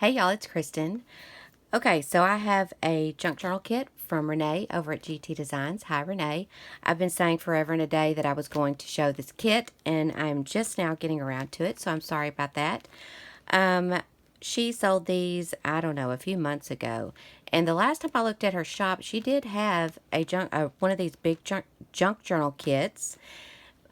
Hey y'all, it's Kristen. Okay, so I have a junk journal kit from Renee over at GT Designs. Hi Renee. I've been saying forever and a day that I was going to show this kit, and I'm just now getting around to it, so I'm sorry about that. She sold these, I don't know, a few months ago. And the last time I looked at her shop, she did have a one of these big junk journal kits.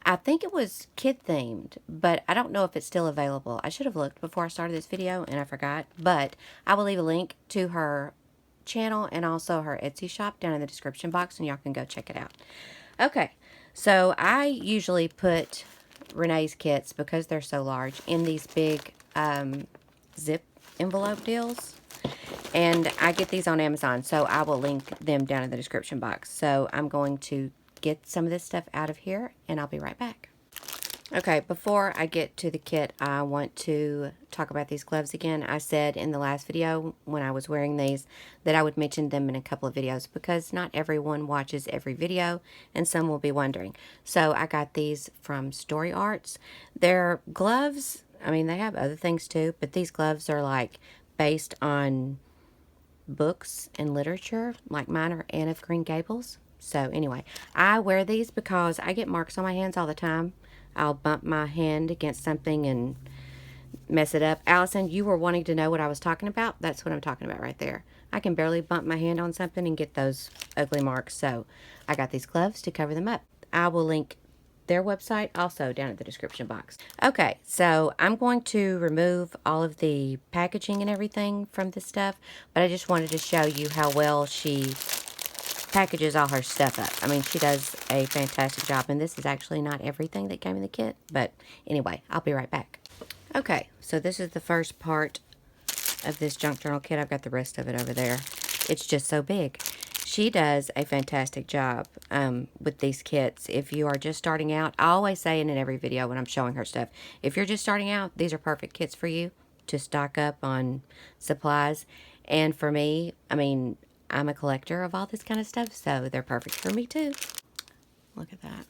I think it was kid themed, but I don't know if it's still available. I should have looked before I started this video and I forgot, but I will leave a link to her channel and also her Etsy shop down in the description box and y'all can go check it out. Okay, so I usually put Renee's kits, because they're so large, in these big zip envelope deals. And I get these on Amazon, so I will link them down in the description box. So I'm going to get some of this stuff out of here, and I'll be right back. Okay, before I get to the kit, I want to talk about these gloves again. I said in the last video when I was wearing these that I would mention them in a couple of videos because not everyone watches every video, and some will be wondering. So I got these from Story Arts. They're gloves. I mean, they have other things too, but these gloves are like based on books and literature, like mine are Anne of Green Gables. So anyway, I wear these because I get marks on my hands all the time. I'll bump my hand against something and mess it up. Allison, you were wanting to know what I was talking about? That's what I'm talking about right there. I can barely bump my hand on something and get those ugly marks. So I got these gloves to cover them up. I will link their website also down in the description box. Okay, so I'm going to remove all of the packaging and everything from this stuff, but I just wanted to show you how well she packages all her stuff up. I mean, she does a fantastic job, and this is actually not everything that came in the kit, but anyway, I'll be right back. Okay, so this is the first part of this junk journal kit. I've got the rest of it over there. It's just so big. She does a fantastic job with these kits. If you are just starting out, I always say in every video when I'm showing her stuff, if you're just starting out, these are perfect kits for you to stock up on supplies. And for me, I mean, I'm a collector of all this kind of stuff, so they're perfect for me too. Look at that.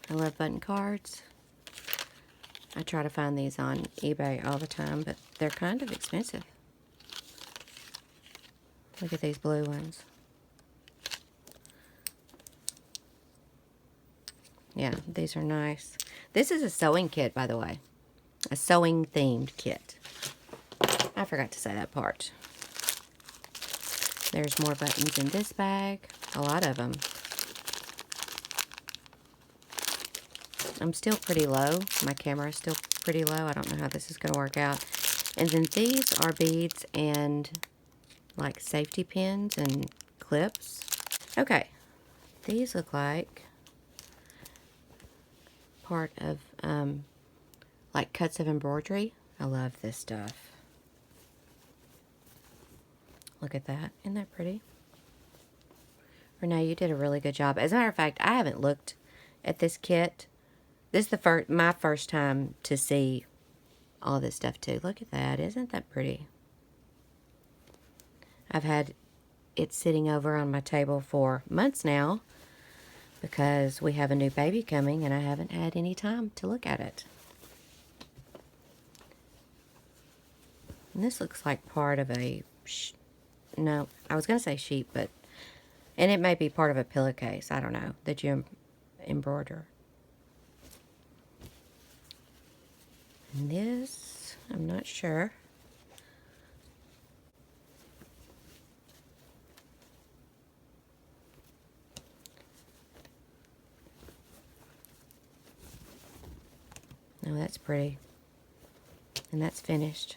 I love button cards. I try to find these on eBay all the time, but they're kind of expensive. Look at these blue ones. Yeah, these are nice. This is a sewing kit, by the way. A sewing themed kit. I forgot to say that part. There's more buttons in this bag. A lot of them. I'm still pretty low. My camera is still pretty low. I don't know how this is going to work out. And then these are beads and like safety pins and clips. Okay. These look like part of like cuts of embroidery. I love this stuff. Look at that. Isn't that pretty? Renee, you did a really good job. As a matter of fact, I haven't looked at this kit. This is my first time to see all this stuff too. Look at that. Isn't that pretty? I've had it sitting over on my table for months now because we have a new baby coming and I haven't had any time to look at it. And this looks like part of a... no, I was going to say sheep, but... and it may be part of a pillowcase. I don't know. That you embroider. And this, I'm not sure. Oh, that's pretty. And that's finished.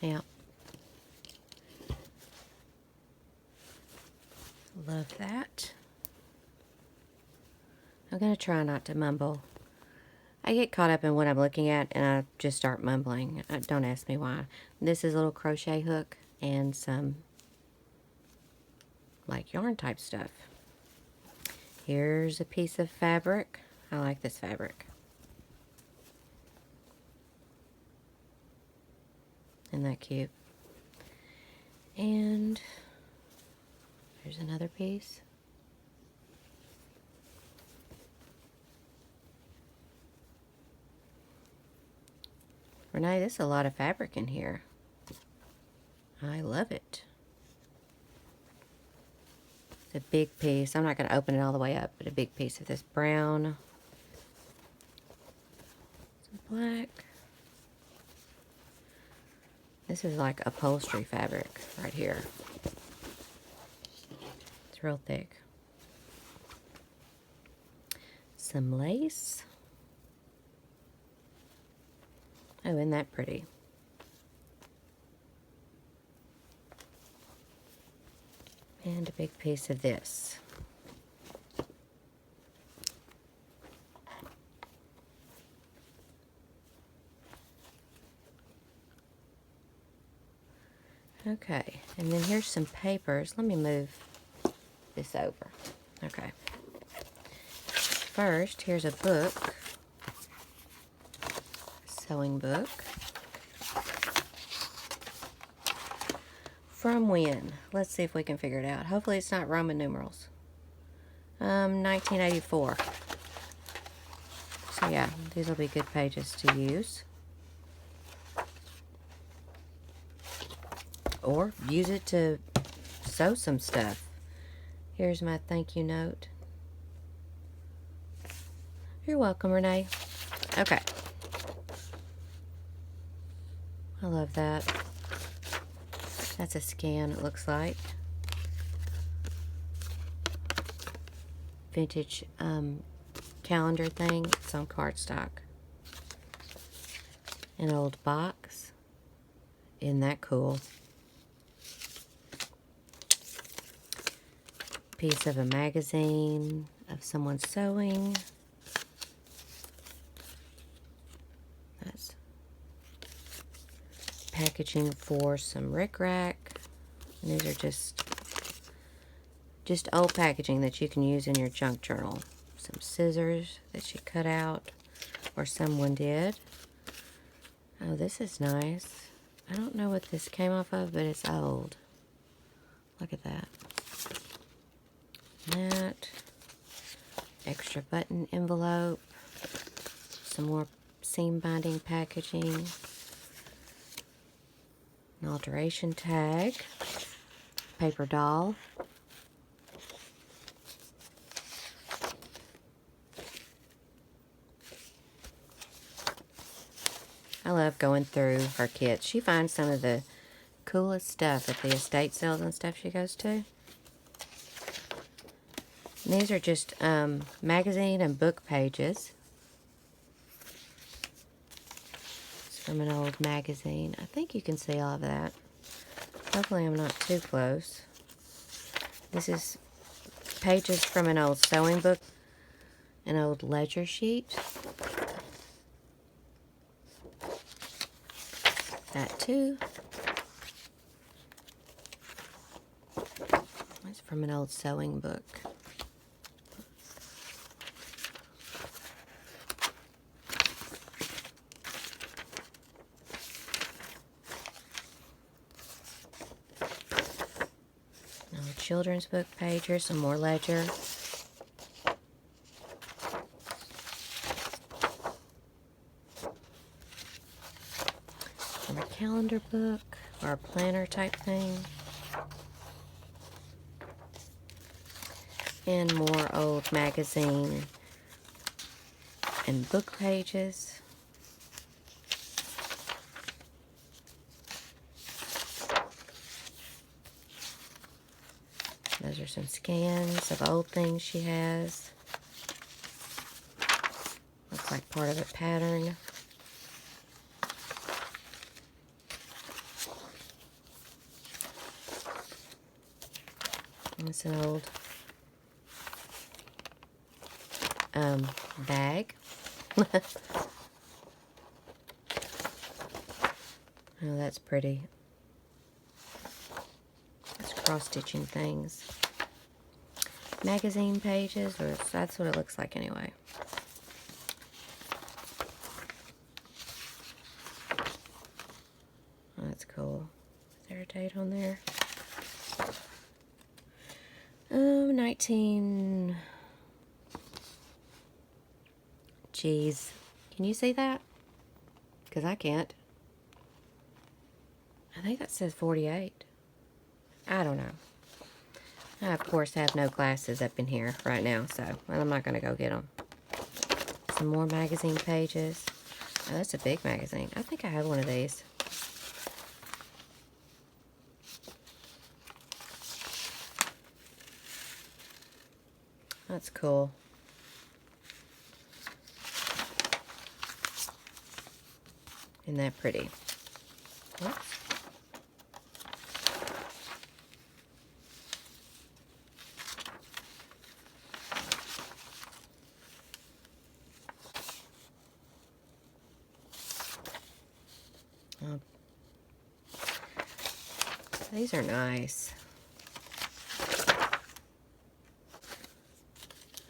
Yeah. Love that. I'm going to try not to mumble. I get caught up in what I'm looking at and I just start mumbling. Don't ask me why. This is a little crochet hook and some like yarn type stuff. Here's a piece of fabric. I like this fabric. Isn't that cute? And there's another piece. Renee, there's a lot of fabric in here. I love it. It's a big piece. I'm not going to open it all the way up, but a big piece of this brown. Some black. This is like upholstery fabric right here. It's real thick. Some lace. Oh, isn't that pretty? And a big piece of this. Okay, and then here's some papers. Let me move this over. Okay. First, here's a book. Sewing book. From when? Let's see if we can figure it out. Hopefully it's not Roman numerals. 1984. So yeah, these will be good pages to use. Or use it to sew some stuff. Here's my thank you note. You're welcome, Renee. Okay. I love that. That's a scan, it looks like. Vintage calendar thing. It's on cardstock. An old box. Isn't that cool? Piece of a magazine of someone sewing. That's packaging for some rickrack. And these are just old packaging that you can use in your junk journal. Some scissors that she cut out, or someone did. Oh, this is nice. I don't know what this came off of, but it's old. Look at that. That. Extra button envelope. Some more seam binding packaging. An alteration tag. Paper doll. I love going through her kits. She finds some of the coolest stuff at the estate sales and stuff she goes to. And these are just magazine and book pages. It's from an old magazine. I think you can see all of that. Hopefully I'm not too close. This is pages from an old sewing book. An old ledger sheet. That too. It's from an old sewing book. Another children's book page. Here's some more ledger. From a calendar book or a planner type thing. And more old magazine and book pages. Those are some scans of old things she has. Looks like part of a pattern. And it's an old bag. Oh, that's pretty. It's cross-stitching things. Magazine pages, or that's what it looks like anyway. Oh, that's cool. Is there a date on there? 19... Geez. Can you see that? Because I can't. I think that says 48. I don't know. I, of course, have no glasses up in here right now, so I'm not going to go get them. Some more magazine pages. Oh, that's a big magazine. I think I have one of these. That's cool. Isn't that pretty? Whoops. Oh. These are nice.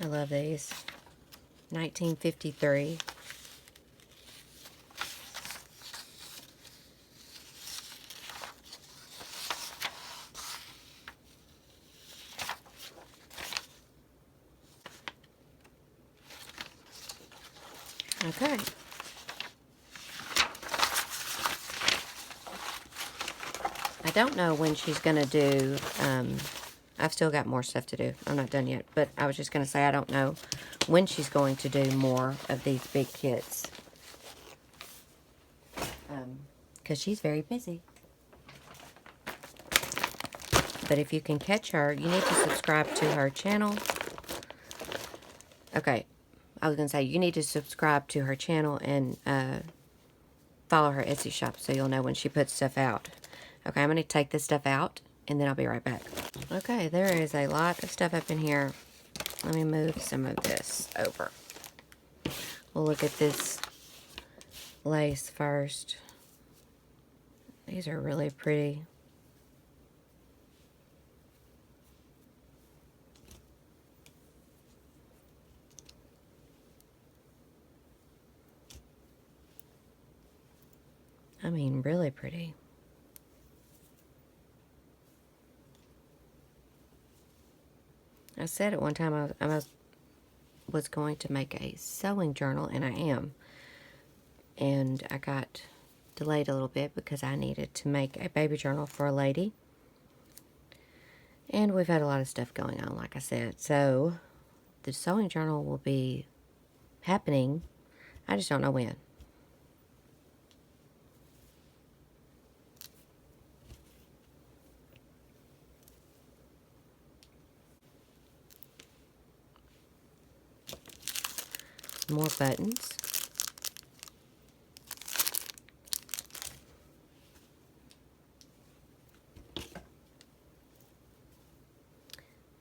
I love these. 1953. Okay. I don't know when she's going to do, I've still got more stuff to do. I'm not done yet, but I was just going to say I don't know when she's going to do more of these big kits. Because she's very busy. But if you can catch her, you need to subscribe to her channel. Okay, I was going to say, you need to subscribe to her channel and follow her Etsy shop so you'll know when she puts stuff out. Okay, I'm going to take this stuff out, and then I'll be right back. Okay, there is a lot of stuff up in here. Let me move some of this over. We'll look at this lace first. These are really pretty. I mean, really pretty. I said at one time I was going to make a sewing journal, and I am. And I got delayed a little bit because I needed to make a baby journal for a lady. And we've had a lot of stuff going on, like I said. So, the sewing journal will be happening. I just don't know when. More buttons.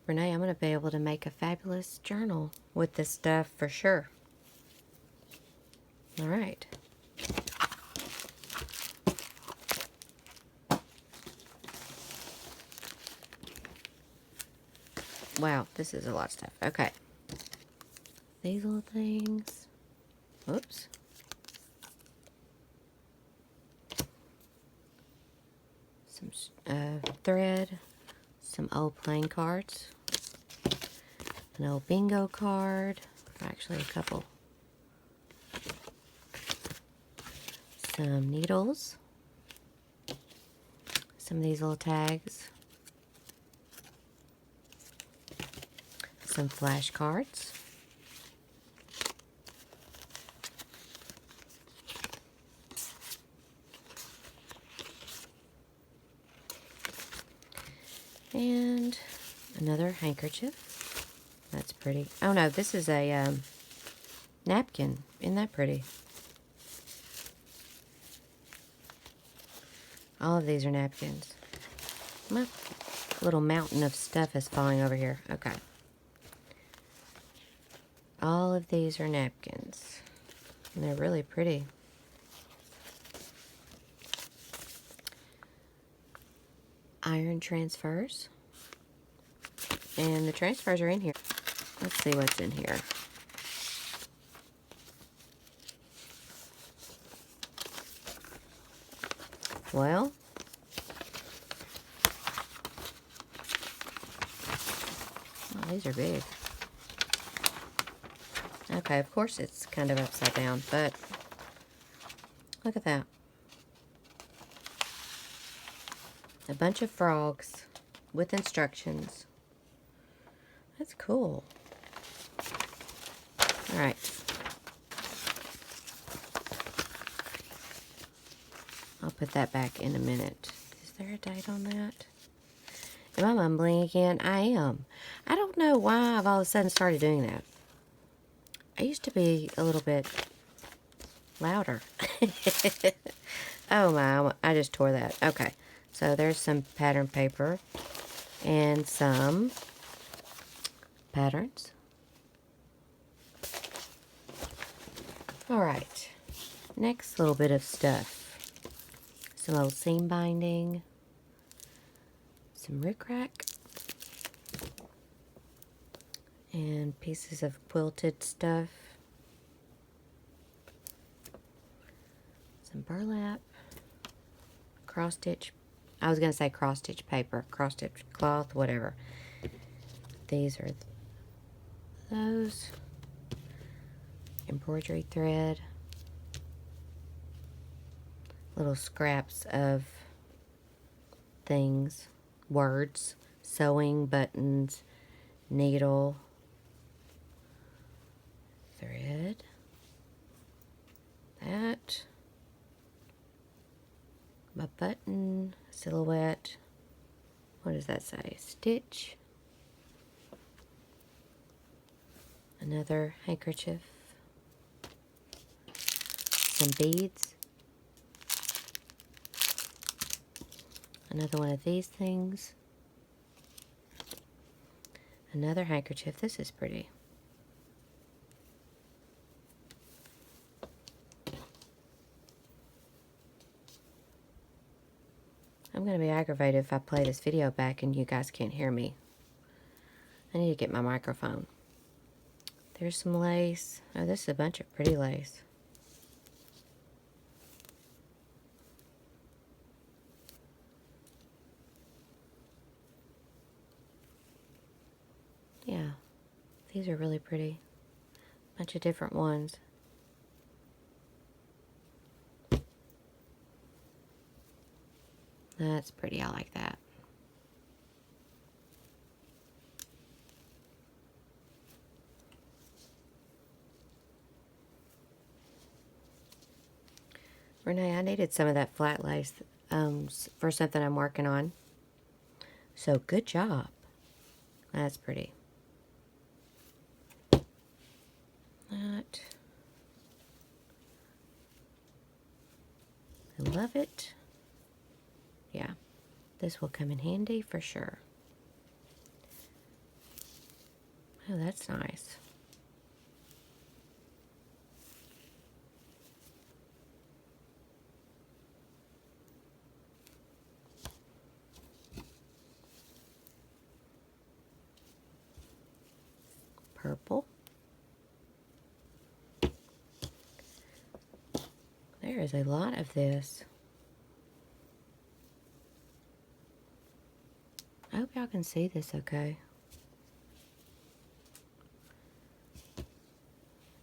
Renee, I'm going to be able to make a fabulous journal with this stuff for sure. All right. Wow, this is a lot of stuff. Okay. These little things. Oops. Some thread. Some old playing cards. An old bingo card. Actually, a couple. Some needles. Some of these little tags. Some flashcards. And another handkerchief. That's pretty. Oh no, this is a napkin. Isn't that pretty? All of these are napkins. My little mountain of stuff is falling over here. Okay. All of these are napkins. And they're really pretty. Iron transfers. And the transfers are in here. Let's see what's in here. Well, oh, these are big. Okay, of course it's kind of upside down, but look at that. A bunch of frogs with instructions. That's cool. All right. I'll put that back in a minute. Is there a date on that? Am I mumbling again? I am. I don't know why I've all of a sudden started doing that. I used to be a little bit louder. Oh my, I just tore that. Okay, so there's some pattern paper and some patterns. All right, next little bit of stuff. Some old seam binding, some rickrack, and pieces of quilted stuff. Some burlap, cross stitch. I was going to say cross stitch paper, cross stitch cloth, whatever. These are those. Embroidery thread. Little scraps of things, words, sewing, buttons, needle, thread, that, my button, silhouette, what does that say, stitch, another handkerchief, some beads, another one of these things, another handkerchief. This is pretty. I'm going to be aggravated if I play this video back and you guys can't hear me. I need to get my microphone. There's some lace. Oh, this is a bunch of pretty lace. Yeah, these are really pretty. Bunch of different ones. That's pretty, I like that. Renee, I needed some of that flat lace for something I'm working on. So good job. That's pretty. That. I love it. Yeah, this will come in handy for sure. Oh, that's nice. Purple. There is a lot of this. I hope y'all can see this okay.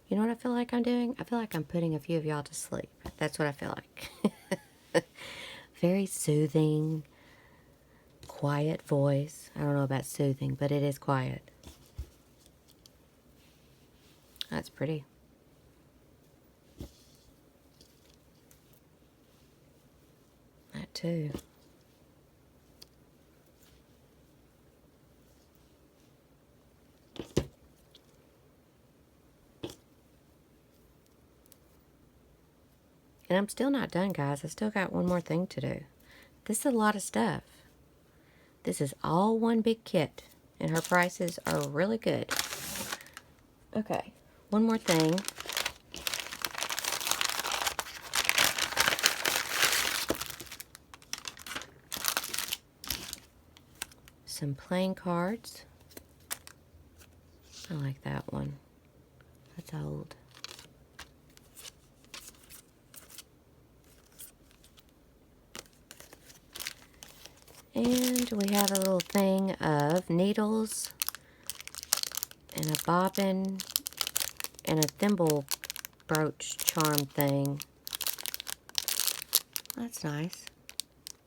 You know what I feel like I'm doing? I feel like I'm putting a few of y'all to sleep. That's what I feel like. Very soothing, quiet voice. I don't know about soothing, but it is quiet. That's pretty. That too. And I'm still not done, guys. I still got one more thing to do. This is a lot of stuff. This is all one big kit, and her prices are really good. Okay, one more thing. Some playing cards. I like that one. That's old. And we have a little thing of needles and a bobbin and a thimble brooch charm thing. That's nice.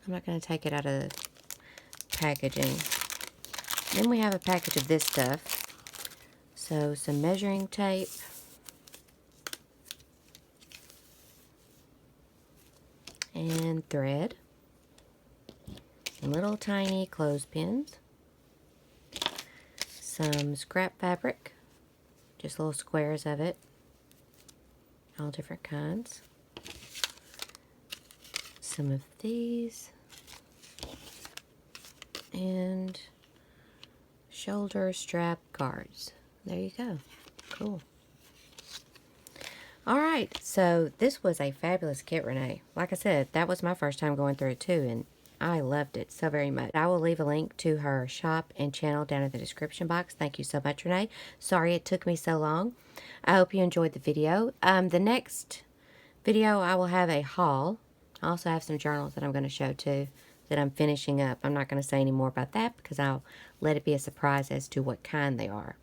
I'm not going to take it out of the packaging. Then we have a package of this stuff. So some measuring tape. And thread. Some little tiny clothespins. Some scrap fabric. Just little squares of it. All different kinds. Some of these. And shoulder strap guards. There you go. Cool. Alright, so this was a fabulous kit, Renee. Like I said, that was my first time going through it too, and I loved it so very much. I will leave a link to her shop and channel down in the description box. Thank you so much, Renee. Sorry it took me so long. I hope you enjoyed the video. The next video, I will have a haul. I also have some journals that I'm going to show too that I'm finishing up. I'm not going to say any more about that because I'll let it be a surprise as to what kind they are.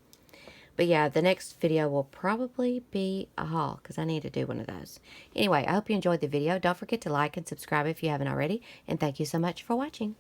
But yeah, the next video will probably be a haul because I need to do one of those. Anyway, I hope you enjoyed the video. Don't forget to like and subscribe if you haven't already. And thank you so much for watching.